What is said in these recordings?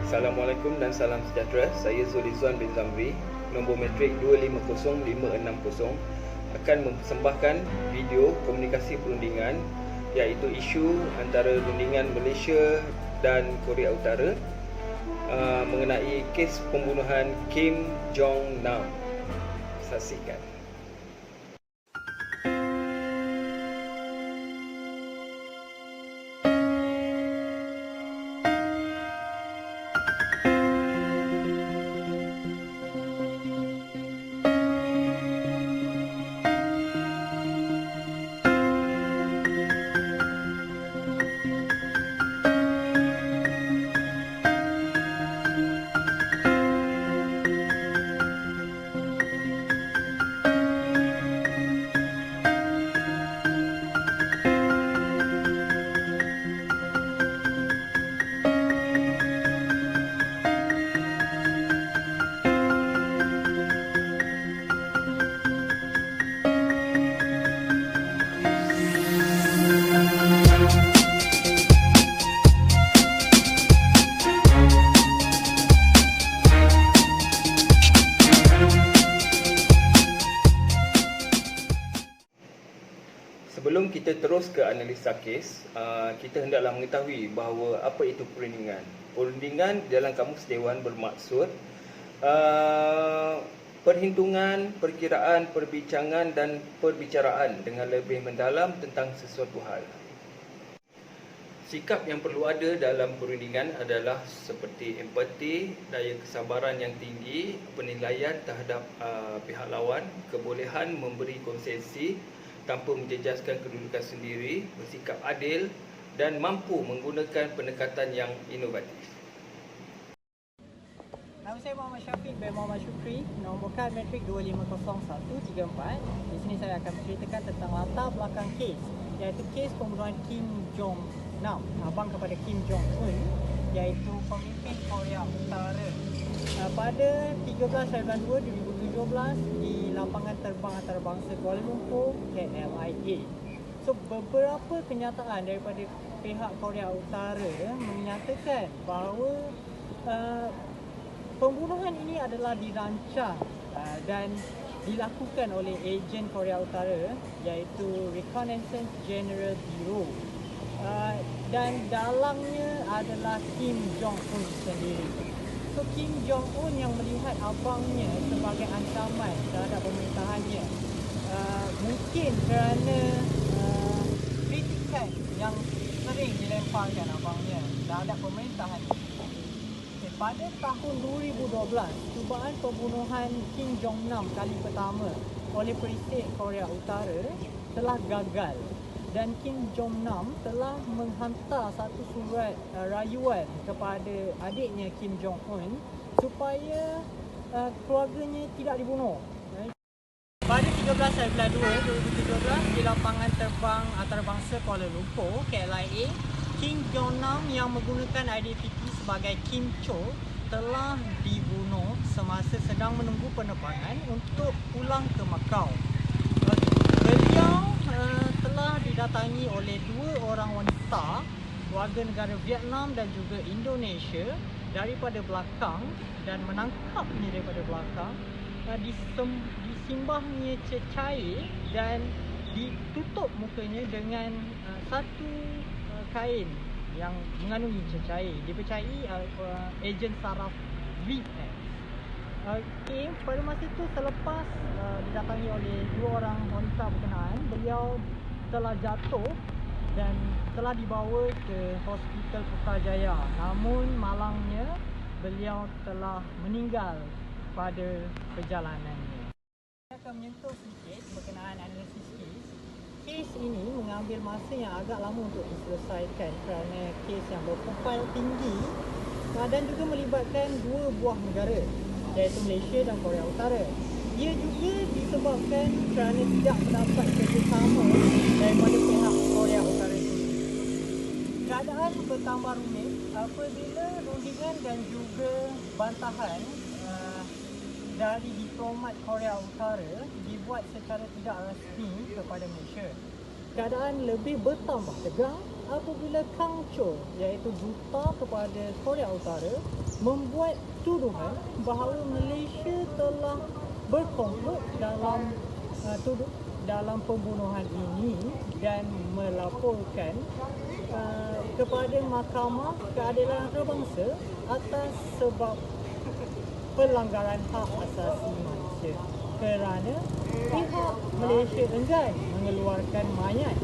Assalamualaikum dan salam sejahtera. Saya Zulizwan bin Zamri, nombor metrik 250560 akan mempersembahkan video komunikasi perundingan iaitu isu antara rundingan Malaysia dan Korea Utara mengenai kes pembunuhan Kim Jong Nam. Saksikan. Sebelum kita terus ke analisa kes, kita hendaklah mengetahui bahawa apa itu perundingan. Perundingan dalam kamus Dewan bermaksud perhitungan, perkiraan, perbincangan dan perbicaraan dengan lebih mendalam tentang sesuatu hal. Sikap yang perlu ada dalam perundingan adalah seperti empati, daya kesabaran yang tinggi, penilaian terhadap pihak lawan, kebolehan memberi konsesi tanpa menjejaskan kedudukan sendiri, bersikap adil dan mampu menggunakan pendekatan yang inovatif. Nama saya Muhammad Syafiq bin Muhammad Syukri, nombor kad metrik 250134. Di sini saya akan menceritakan tentang latar belakang kes, iaitu kes pembunuhan Kim Jong Nam, abang kepada Kim Jong Un, iaitu pemimpin Korea Utara. Pada 13 bulan 2 2017 di lapangan terbang antarabangsa Kuala Lumpur KLIA. So beberapa kenyataan daripada pihak Korea Utara menyatakan bahawa pembunuhan ini adalah dirancang dan dilakukan oleh ejen Korea Utara iaitu Reconnaissance General Bureau, dan dalangnya adalah Kim Jong Un sendiri. So Kim Jong Un yang melihat abangnya sebagai ancaman terhadap pemerintahannya, mungkin kerana kritikan yang sering dilemparkan abangnya terhadap pemerintahan. Pada tahun 2012, cubaan pembunuhan Kim Jong Nam kali pertama oleh Presiden Korea Utara telah gagal, dan Kim Jong Nam telah menghantar satu surat rayuan kepada adiknya Kim Jong Un supaya keluarganya tidak dibunuh. Pada 13 bulan 2 2017 di lapangan terbang antarabangsa Kuala Lumpur KLIA, Kim Jong Nam yang menggunakan identiti sebagai Kim Cho telah dibunuh semasa sedang menunggu penerbangan untuk pulang ke Macau. Beliau telah didatangi oleh dua orang wanita warga negara Vietnam dan juga Indonesia daripada belakang dan menangkapnya daripada belakang, disimbahnya cecair dan ditutup mukanya dengan satu kain yang mengandungi cecair. Dipercayai ejen saraf VX. Okay, pada masa itu selepas didatangi oleh dua orang wanita berkenaan, beliau telah jatuh dan telah dibawa ke Hospital Putrajaya. Namun malangnya beliau telah meninggal pada perjalanannya. Saya akan menyentuh sedikit berkenaan analisis kes. Kes ini mengambil masa yang agak lama untuk diselesaikan kerana kes yang berprofil tinggi dan juga melibatkan dua buah negara, iaitu Malaysia dan Korea Utara. Ia juga disebabkan kerana tidak mendapat kerjasama daripada pihak Korea Utara itu. Keadaan bertambah rumit apabila rundingan dan juga bantahan dari diplomat Korea Utara dibuat secara tidak rasmi kepada Malaysia. Keadaan lebih bertambah tegang apabila Kang Cho, iaitu duta kepada Korea Utara, membuat tuduhan bahawa Malaysia telah berkomplot dalam pembunuhan ini dan melaporkan kepada Mahkamah Keadilan Antarabangsa atas sebab pelanggaran hak asasi manusia kerana pihak Malaysia enggan mengeluarkan mayat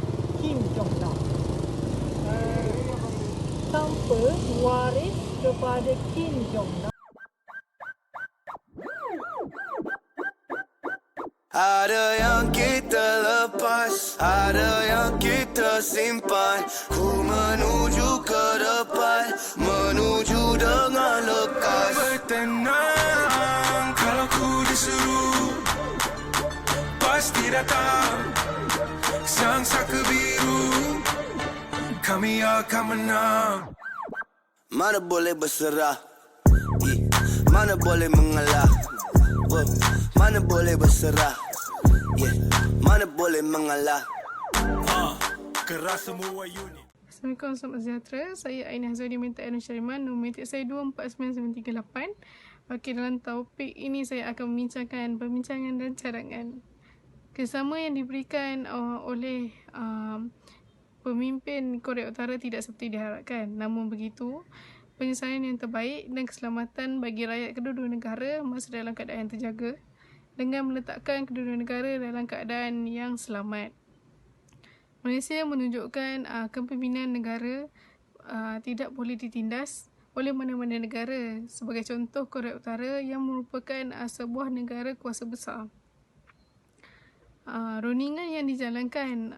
Kim Jong-nam tanpa waris kepada Kim Jong-nam. Ada yang kita lepas, ada yang kita simpan. Ku menuju ke depan, menuju dengan lekas. Bertenang, kalau ku disuruh pasti datang. Sang saka biru, kami akan menang. Mana boleh berserah, mana boleh mengalah, mana boleh berserah, mana boleh mengalah. Keras semua unit. Assalamualaikum, selamat sejahtera. Saya Aina Hazudi Minta Aaron Syariman. Nombor metik saya 249938. Okey, dalam topik ini saya akan membincangkan perbincangan dan cadangan. Kerjasama yang diberikan oleh pemimpin Korea Utara tidak seperti diharapkan. Namun begitu, penyelesaian yang terbaik dan keselamatan bagi rakyat kedua-dua negara masih dalam keadaan yang terjaga dengan meletakkan kedua-dua negara dalam keadaan yang selamat. Malaysia menunjukkan kepimpinan negara tidak boleh ditindas oleh mana-mana negara, sebagai contoh Korea Utara yang merupakan sebuah negara kuasa besar. Rundingan yang dijalankan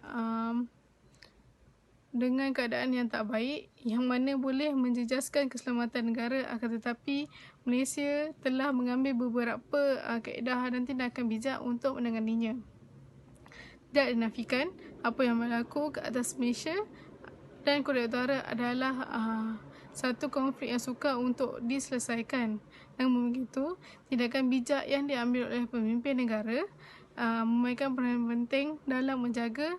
dengan keadaan yang tak baik yang mana boleh menjejaskan keselamatan negara, akan tetapi Malaysia telah mengambil beberapa kaedah dan tindakan bijak untuk menanganinya. Tidak dinafikan apa yang berlaku ke atas Malaysia dan Korea Utara adalah satu konflik yang sukar untuk diselesaikan. Namun begitu, tindakan bijak yang diambil oleh pemimpin negara memainkan peranan penting dalam menjaga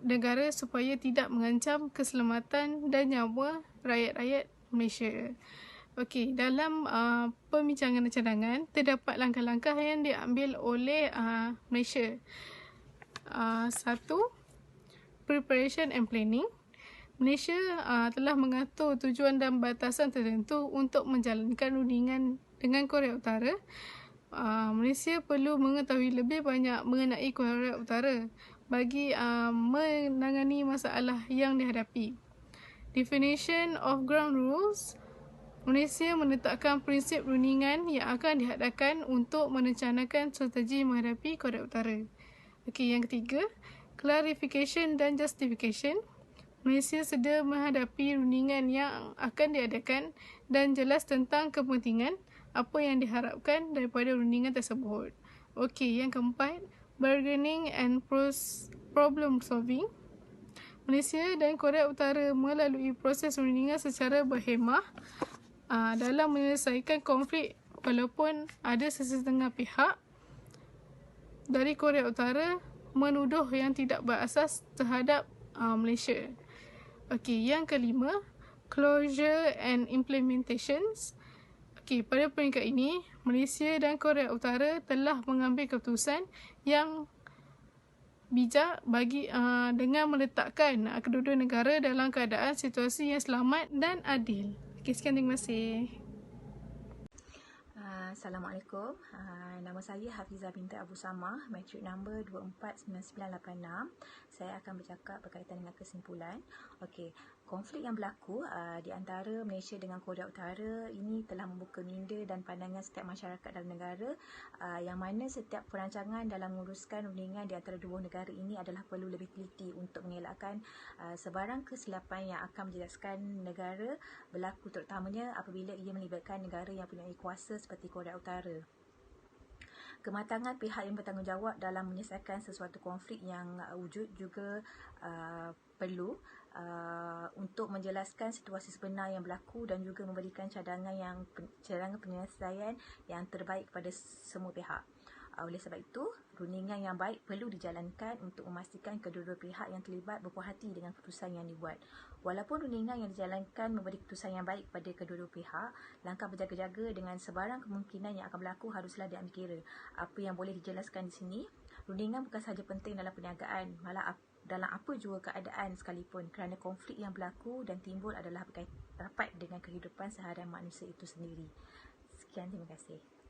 negara supaya tidak mengancam keselamatan dan nyawa rakyat-rakyat Malaysia. Okey, dalam pembincangan dan cadangan, terdapat langkah-langkah yang diambil oleh Malaysia. Satu, preparation and planning. Malaysia telah mengatur tujuan dan batasan tertentu untuk menjalankan rundingan dengan Korea Utara. Malaysia perlu mengetahui lebih banyak mengenai Korea Utara bagi menangani masalah yang dihadapi. Definition of ground rules. Malaysia menetapkan prinsip rundingan yang akan dihadapkan untuk merencanakan strategi menghadapi Korea Utara. Okey, yang ketiga, clarification dan justification. Malaysia sedia menghadapi rundingan yang akan diadakan dan jelas tentang kepentingan apa yang diharapkan daripada rundingan tersebut. Okey, yang keempat, bargaining and problem solving. Malaysia dan Korea Utara melalui proses rundingan secara berhemah dalam menyelesaikan konflik, walaupun ada sesetengah pihak dari Korea Utara menuduh yang tidak berasas terhadap Malaysia. Okey, yang kelima, closure and implementations. Okey, pada peringkat ini, Malaysia dan Korea Utara telah mengambil keputusan yang bijak bagi dengan meletakkan kedua-dua negara dalam keadaan situasi yang selamat dan adil. Okey, sekian, terima kasih. Assalamualaikum. Nama saya Hafizah binti Abu Samah, matrik number 249986. Saya akan bercakap berkaitan dengan kesimpulan. Okey, konflik yang berlaku di antara Malaysia dengan Korea Utara ini telah membuka minda dan pandangan setiap masyarakat dalam negara, yang mana setiap perancangan dalam menguruskan rundingan di antara dua negara ini adalah perlu lebih teliti untuk mengelakkan sebarang kesilapan yang akan menjejaskan negara berlaku, terutamanya apabila ia melibatkan negara yang punya kuasa seperti Korea Utara. Kematangan pihak yang bertanggungjawab dalam menyelesaikan sesuatu konflik yang wujud juga perlu untuk menjelaskan situasi sebenar yang berlaku dan juga memberikan cadangan penyelesaian yang terbaik kepada semua pihak. Oleh sebab itu, rundingan yang baik perlu dijalankan untuk memastikan kedua-dua pihak yang terlibat berpuas hati dengan keputusan yang dibuat. Walaupun rundingan yang dijalankan memberi keputusan yang baik kepada kedua-dua pihak, langkah berjaga-jaga dengan sebarang kemungkinan yang akan berlaku haruslah diambil kira. Apa yang boleh dijelaskan di sini, rundingan bukan sahaja penting dalam perniagaan, malah dalam apa jua keadaan sekalipun, kerana konflik yang berlaku dan timbul adalah berkaitan rapat dengan kehidupan seharian manusia itu sendiri. Sekian, terima kasih.